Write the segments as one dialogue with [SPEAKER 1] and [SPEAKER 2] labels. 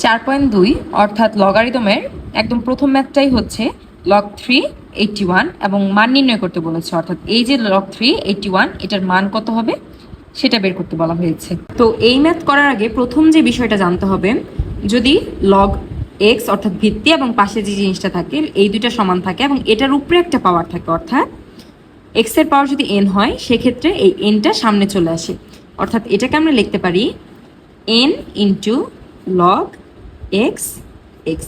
[SPEAKER 1] 4.2 অর্থাৎ লগারিদমের একদম প্রথম ম্যাথটাই হচ্ছে log 381 এবং মান নির্ণয় করতে বলেছে, অর্থাৎ এই যে log 381 এটার মান কত হবে সেটা বের করতে বলা হয়েছে। তো এই ম্যাথ করার আগে প্রথম যে বিষয়টা জানতে হবে, যদি log x অর্থাৎ ভিত্তি এবং পাশে যে জিনিসটা থাকে এই দুইটা সমান থাকে এবং এটার উপরে একটা পাওয়ার থাকে, অর্থাৎ x এর পাওয়ার যদি n হয় সেক্ষেত্রে এই nটা সামনে চলে আসে, অর্থাৎ এটাকে আমরা লিখতে পারি n into log x x।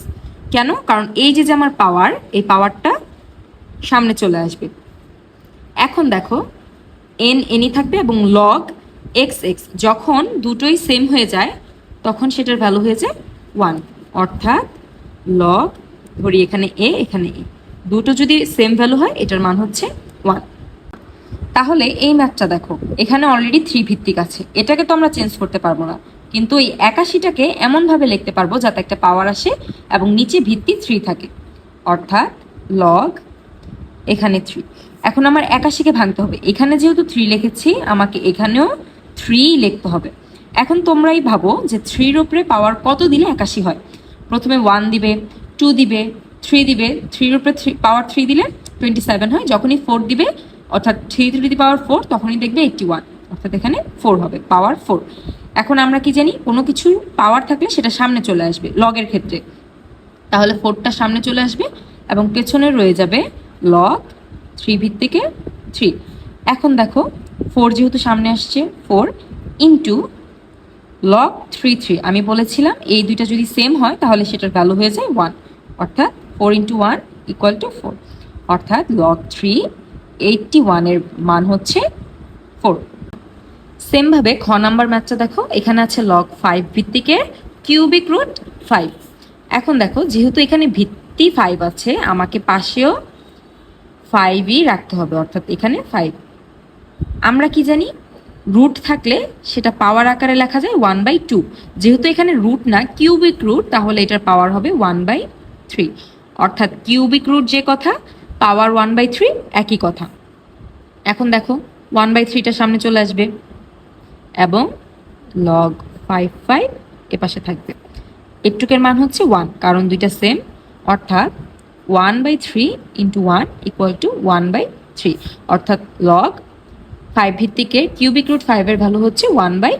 [SPEAKER 1] কেন? কারণ এই যে আমার পাওয়ার, এই পাওয়ারটা সামনে চলে আসবে। এখন দেখো n nই থাকবে এবং log x x যখন দুটোই সেম হয়ে যায় তখন সেটার ভ্যালু হয়ে যায় 1, অর্থাৎ log, ধরি এখানে a এখানে a, দুটো যদি সেম ভ্যালু হয় এটার মান হচ্ছে 1। তাহলে এই ম্যাথটা দেখো, এখানে অলরেডি 3 ভিত্তিক আছে, এটাকে তো আমরা চেঞ্জ করতে পারবো না, কিন্তু এই 81টাকে এমনভাবে লিখতে পারবো যাতে একটা পাওয়ার আসে এবং নিচে ভিত্তি 3 থাকে, অর্থাৎ লগ এখানে 3। এখন আমার 81কে ভাঙতে হবে, এখানে যেহেতু 3 লিখেছি আমাকে এখানেও 3 লিখতে হবে। এখন তোমরাই ভাবো যে 3-র উপরে পাওয়ার কত দিলে 81 হয়। প্রথমে 1 দিবে, 2 দিবে, 3 দিবে, 3-র উপরে পাওয়ার 3 দিলে 27 হয়, যখনই 4 দিবে অর্থাৎ 3 টু দি পাওয়ার 4 তখনই দেখবে 81, অর্থাৎ এখানে 4 হবে, পাওয়ার 4। এখন আমরা কি জানি, কোনো কিছু পাওয়ার থাকলে সেটা সামনে চলে আসবে লগের ক্ষেত্রে, তাহলে 4টা সামনে চলে আসবে এবং পেছনে রয়ে যাবে লগ 3 ভিত্তিকে 3। এখন দেখো 4 যেহেতু সামনে আসছে, 4 ইন্টু লগ 3 আমি বলেছিলাম এই দুইটা যদি সেম হয় তাহলে সেটার ভ্যালু হয়ে যায় 1, অর্থাৎ 4 ইন্টু 1 ইকুয়াল টু 4, অর্থাৎ লগ 381 এর মান হচ্ছে 4। সেমভাবে খ নাম্বার ম্যাথটা দেখো, এখানে আছে log 5 ভিত্তিকের কিউবিক রুট 5। এখন দেখো যেহেতু এখানে ভিত্তি 5 আছে আমাকে পাশেও 5ই রাখতে হবে, অর্থাৎ এখানে 5। আমরা কি জানি, রুট থাকলে সেটা পাওয়ার আকারে লেখা যায় 1/2, যেহেতু এখানে রুট না কিউবিক রুট তাহলে এটার পাওয়ার হবে 1/3, অর্থাৎ কিউবিক রুট যে কথা পাওয়ার 1/3 একই কথা। এখন দেখো 1/3টা সামনে চলে আসবে এবং log 5 এপাশে থাকবে, এটুকের মান হচ্ছে 1 কারণ দুইটা সেম, অর্থাৎ 1/3 ইন্টু 1 ইকুয়াল টু 1/3, অর্থাৎ log 5 ভিত্তিকের কিউবিক রুট 5 এর ভ্যালু হচ্ছে 1/3।